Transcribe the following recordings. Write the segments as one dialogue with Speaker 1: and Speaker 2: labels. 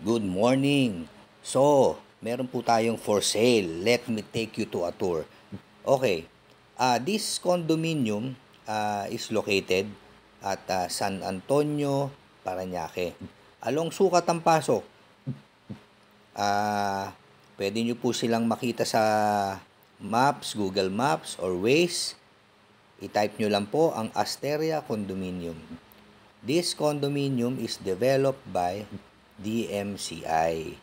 Speaker 1: Good morning. So, meron po tayong for sale. Let me take you to a tour. Okay. This condominium is located at San Antonio, Parañaque. Along Sukat ang pasok. Pwede nyo po silang makita sa Maps, Google Maps or Waze. I-type nyo lang po ang Asteria Condominium. This condominium is developed by DMCI.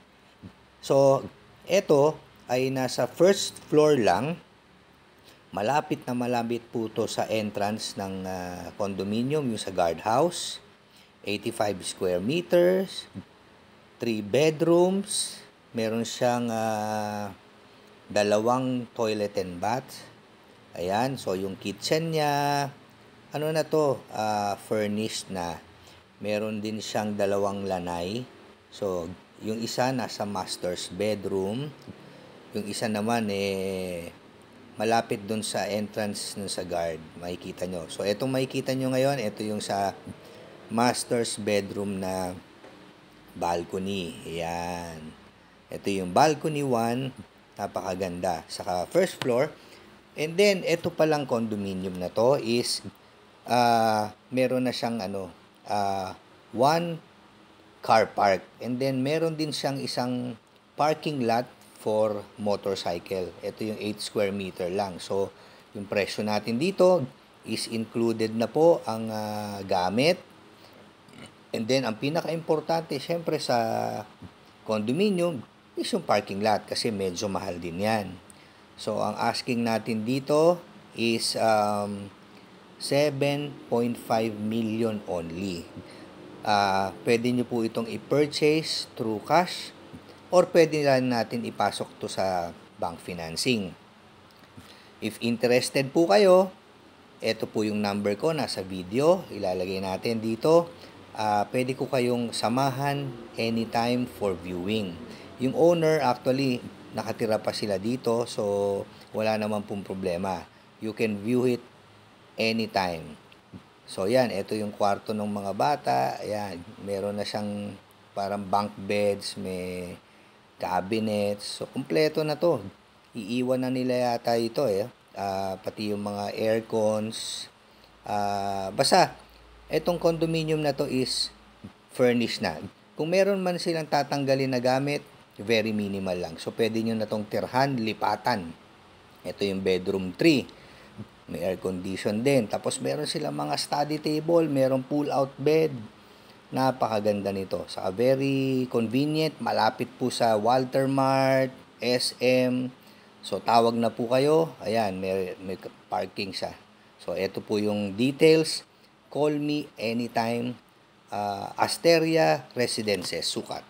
Speaker 1: So, ito ay nasa first floor lang. Malapit na malapit po to sa entrance ng condominium, yung sa guardhouse. 85 square meters, 3 bedrooms, meron siyang dalawang toilet and bath. Ayan, so yung kitchen niya, ano na to, furnished na. Meron din siyang dalawang lanay. So, yung isa nasa master's bedroom. Yung isa naman malapit dun sa entrance nun sa guard. Makikita nyo. So, etong makikita nyo ngayon, ito yung sa master's bedroom na balcony. Ayan. Ito yung balcony 1. Napakaganda. Saka first floor. And then, ito palang condominium na to is meron na siyang one car park. And then, meron din siyang isang parking lot for motorcycle. Ito yung 8 square meter lang. So, yung presyo natin dito is included na po ang gamit. And then, ang pinaka-importante, syempre sa condominium, is yung parking lot kasi medyo mahal din yan. So, ang asking natin dito is 7.5 million only. Pwede nyo po itong i-purchase through cash or pwede lang natin ipasok to sa bank financing. If interested po kayo, ito po yung number ko nasa video. Ilalagay natin dito. Pwede ko kayong samahan anytime for viewing. Yung owner actually nakatira pa sila dito, so wala naman pong problema. You can view it anytime. So yan, ito yung kwarto ng mga bata. Ayan, meron na siyang parang bunk beds, may cabinets. So kumpleto na to. Iiwan na nila yata ito pati yung mga aircons. Basta etong condominium na to is furnished na. Kung meron man silang tatanggalin na gamit, very minimal lang. So pwede nyo na tong tirhan, lipatan. Ito yung bedroom 3. May air condition din. Tapos meron silang mga study table, merong pull-out bed. Napakaganda nito. Saka very convenient, malapit po sa Walter Mart, SM. So tawag na po kayo. Ayan, may parking siya. So ito po yung details. Call me anytime. Asteria Residences, Sukat.